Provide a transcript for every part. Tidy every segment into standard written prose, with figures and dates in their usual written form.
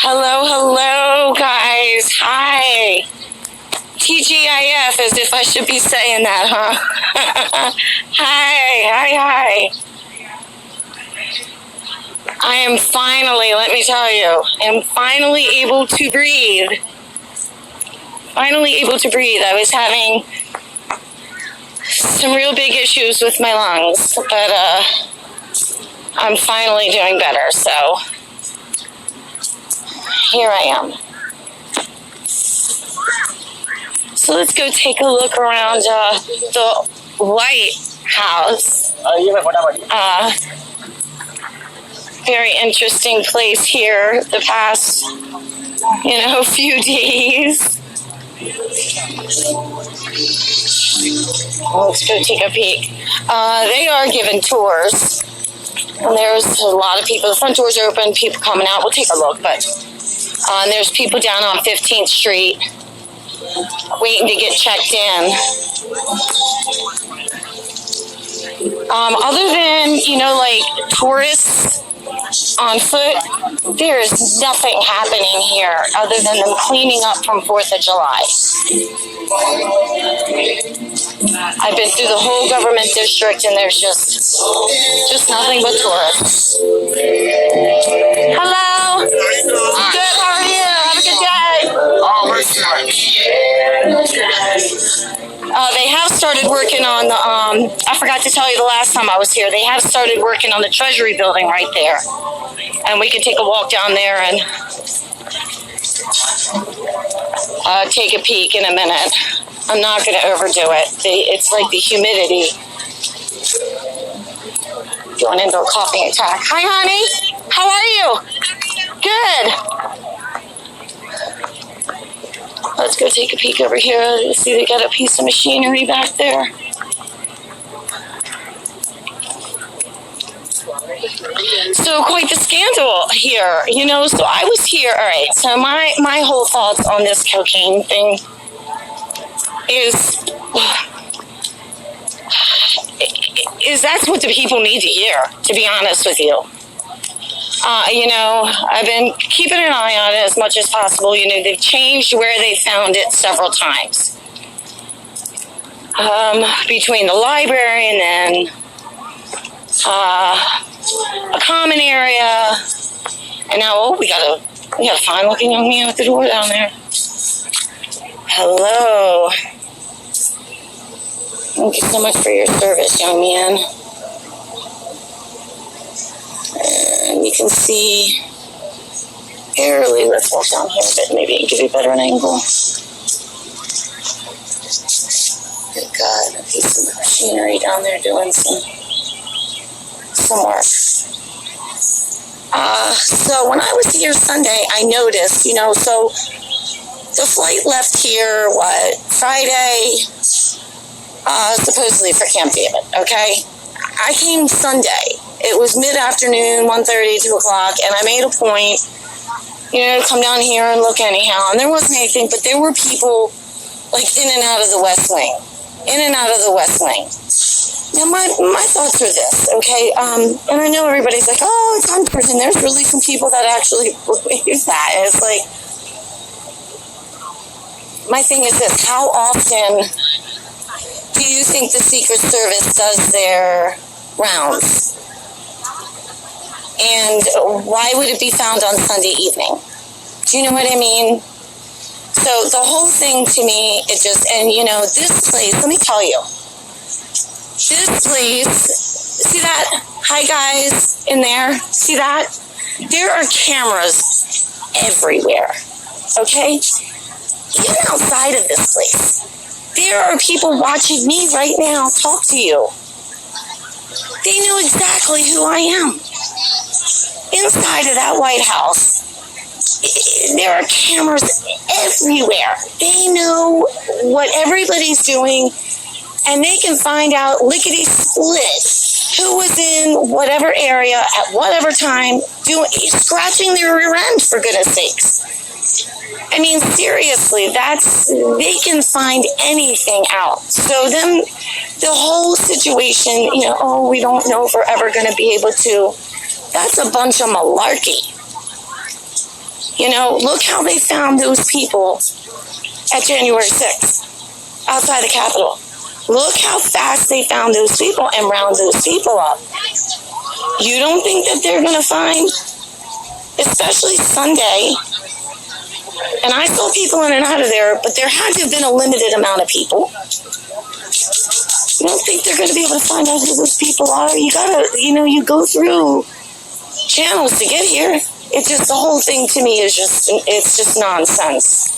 Hello, hello, guys. Hi. TGIF, as if I should be saying that, huh? Hi. I am finally, let me tell you, able to breathe. Finally able to breathe. I was having some real big issues with my lungs, but I'm finally doing better, so here I am. So let's go take a look around the White House. Very interesting place here the past, few days. Let's go take a peek. They are giving tours, and there's a lot of people. The front doors are open, people coming out. We'll take a look, but and there's people down on 15th Street waiting to get checked in. Other than, tourists on foot, there is nothing happening here other than them cleaning up from 4th of July. I've been through the whole government district and there's just nothing but tourists. Hello. Good, how are you? Have a good day. They have started working on the, I forgot to tell you the last time I was here, they have started working on the Treasury building right there. And we can take a walk down there and take a peek in a minute. I'm not going to overdo it. It's like the humidity going into a coughing attack. Hi, honey. How are you? Good. Let's go take a peek over here. See, they got a piece of machinery back there. So quite the scandal here, so I was here, all right, so my whole thoughts on this cocaine thing is that's what the people need to hear, to be honest with you. I've been keeping an eye on it as much as possible. They've changed where they found it several times. Between the library and then a common area. And now, we got a fine looking young man at the door down there. Hello. Thank you so much for your service, young man. And you can see barely, let's walk down here a bit, maybe give you a better angle. We've got a piece of machinery down there doing some work. So when I was here Sunday, I noticed, so the flight left here, Friday, supposedly for Camp David, okay? I came Sunday. It was mid-afternoon, 1:30, 2 o'clock, and I made a point, to come down here and look anyhow. And there wasn't anything, but there were people, in and out of the West Wing. Now, my thoughts are this, okay? And I know everybody's like, oh, it's hunters, and there's really some people that actually believe that. And it's like, my thing is this, how often do you think the Secret Service does their rounds? And why would it be found on Sunday evening? Do you know what I mean? So the whole thing to me, it just, and this place, let me tell you, this place, see that? Hi guys in there, see that? There are cameras everywhere, okay? Even outside of this place, there are people watching me right now talk to you. They know exactly who I am. Inside of that White House, there are cameras everywhere. They know what everybody's doing, and they can find out lickety split who was in whatever area at whatever time, scratching their rear end, for goodness sakes. I mean, seriously, they can find anything out. So then the whole situation, we don't know if we're ever going to be able to, that's a bunch of malarkey. Look how they found those people at January 6th outside the Capitol. Look how fast they found those people and round those people up. You don't think that they're going to find, especially Sunday, and I saw people in and out of there, but there had to have been a limited amount of people. You don't think they're going to be able to find out who those people are? You gotta, you go through channels to get here. It's just, the whole thing to me is it's just nonsense.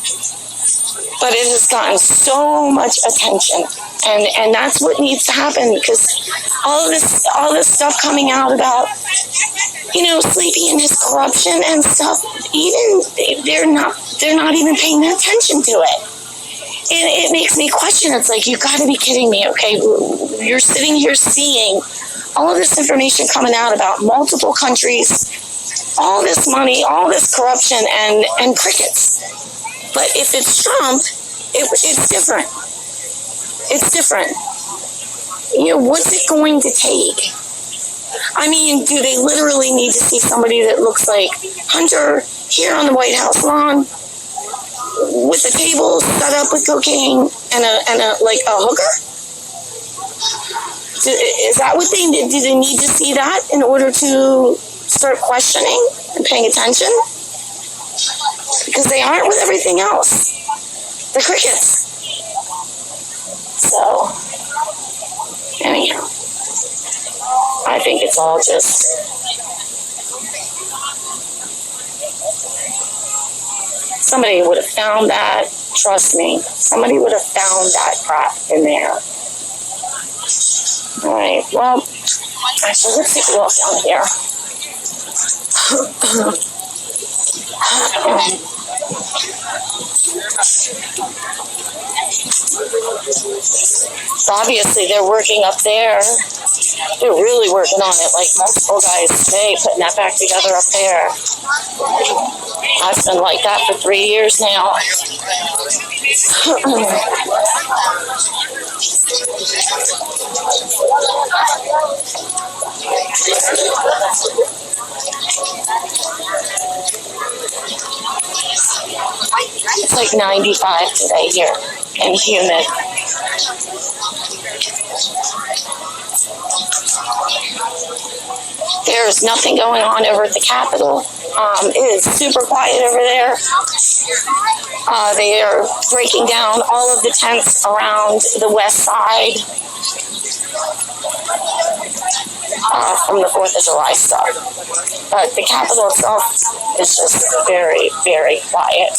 But it has gotten so much attention, and that's what needs to happen, because all this stuff coming out about, Sleepy and his corruption and stuff, even they're not even paying attention to it. And it makes me question. It's like, you got to be kidding me, okay? You're sitting here seeing all of this information coming out about multiple countries, all this money, all this corruption, and crickets. But if it's Trump, it's different. It's different. What's it going to take? I mean, do they literally need to see somebody that looks like Hunter here on the White House lawn with a table set up with cocaine and a hooker? Is that what they need? Do they need to see that in order to start questioning and paying attention? Because they aren't with everything else. The crickets. So, anyhow, I think it's all just somebody would have found that. Trust me, somebody would have found that crap in there. All right, well, actually, let's take a walk down here. Obviously, they're working up there. They're really working on it, like multiple guys today, putting that back together up there. I've been like that for 3 years now. It's like 95 today here and humid. There's nothing going on over at the Capitol. It is super quiet over there. They are breaking down all of the tents around the west side from the 4th of July stuff. But the Capitol itself is just very, very quiet.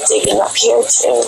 Digging up here too.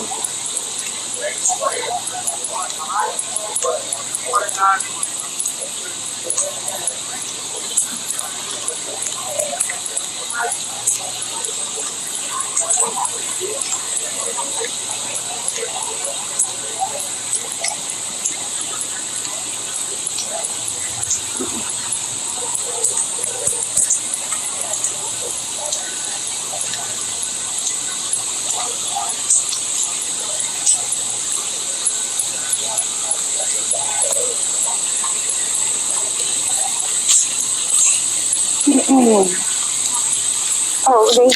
Oh, really?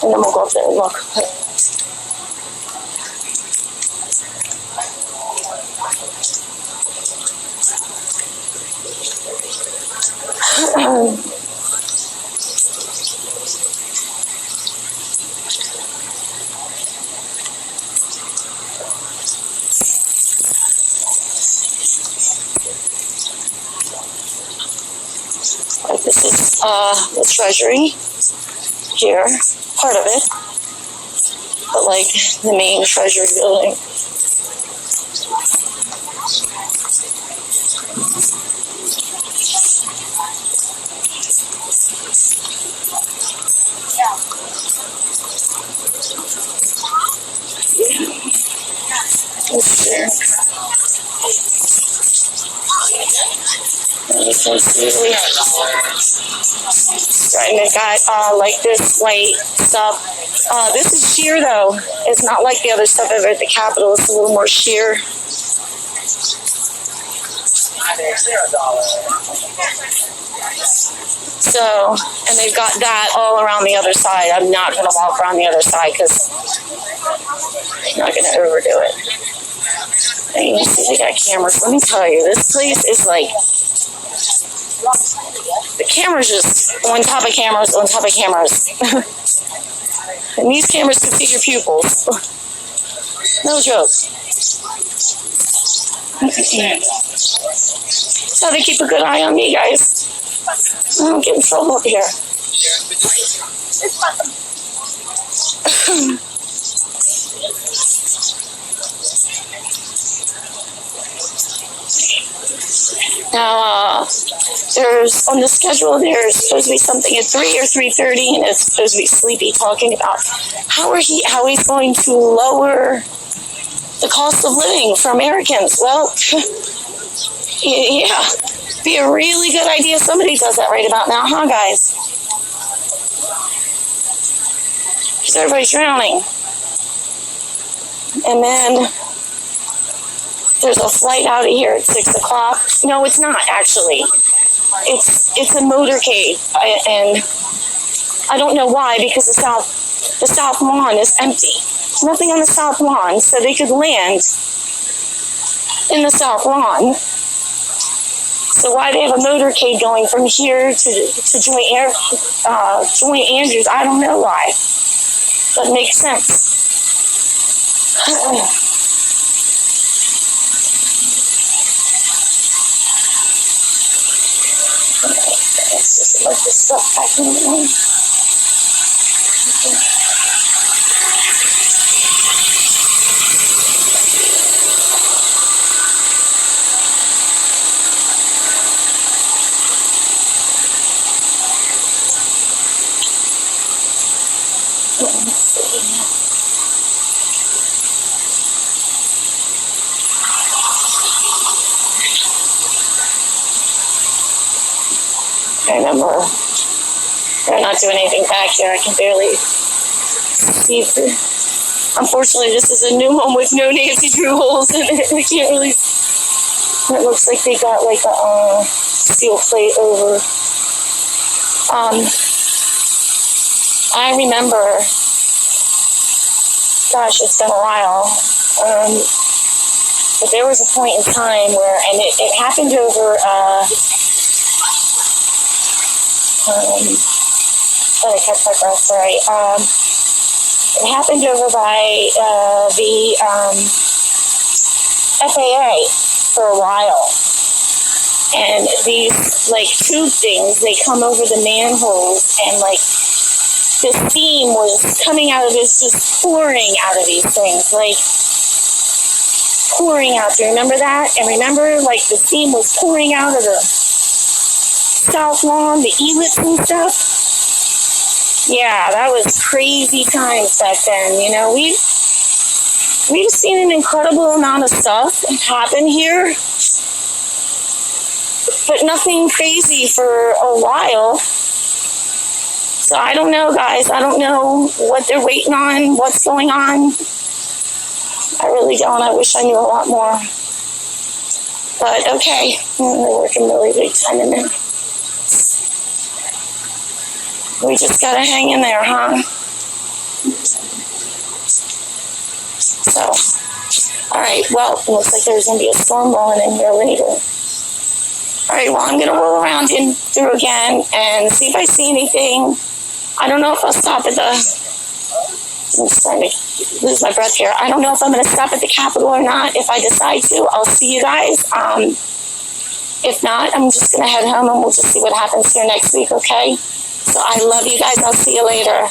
And then we'll go up there and look. This is the Treasury. here, part of it, but like the main Treasury building. Let's see. Right, and it got like this white stuff. This is sheer though. It's not like the other stuff over at the Capitol. It's a little more sheer. So, and they've got that all around the other side. I'm not going to walk around the other side because I'm not going to overdo it. And you see they got cameras. Let me tell you, this place is like, the cameras just on top of cameras on top of cameras. And these cameras can see your pupils. No joke. So they keep a good eye on me, guys. I don't get in trouble up here. Now, there's on the schedule, there's supposed to be something at 3 or 3:30, and it's supposed to be Sleepy talking about how he's going to lower the cost of living for Americans. Well, yeah, be a really good idea. Somebody does that right about now, huh, guys? Because everybody's drowning. And then there's a flight out of here at 6 o'clock. No, it's not actually. It's a motorcade, and I don't know why, because the south lawn is empty. There's nothing on the south lawn, so they could land in the south lawn. So why they have a motorcade going from here to Joint Andrews? I don't know why. Doesn't make sense. Let's just let this stuff back in the room. I remember they're not doing anything back here. I can barely see through. Unfortunately, this is a new home with no Nancy Drew holes in it. I can't really. It looks like they got like a steel plate over. I remember, gosh, it's been a while. But there was a point in time where, and it happened over. I kept my breath, sorry. It happened over by the FAA for a while. And these, like, tube things, they come over the manholes, and, like, this steam was coming out of this, just pouring out of these things, like, pouring out. Do you remember that? And remember, like, the steam was pouring out of the south lawn, the e-lits and stuff? Yeah, that was crazy times back then. You know, we've seen an incredible amount of stuff happen here, but nothing crazy for a while. So I don't know, guys. I don't know what they're waiting on, what's going on. I really don't. I wish I knew a lot more. But okay, they're working really big time in there. We just gotta hang in there, huh? So, all right, well, it looks like there's gonna be a storm rolling in here later. All right, well, I'm gonna roll around in through again and see if I see anything. I don't know if I'll stop at the, I'm starting to lose my breath here. I don't know if I'm gonna stop at the Capitol or not. If I decide to, I'll see you guys. If not, I'm just going to head home and we'll just see what happens here next week, okay? So I love you guys. I'll see you later.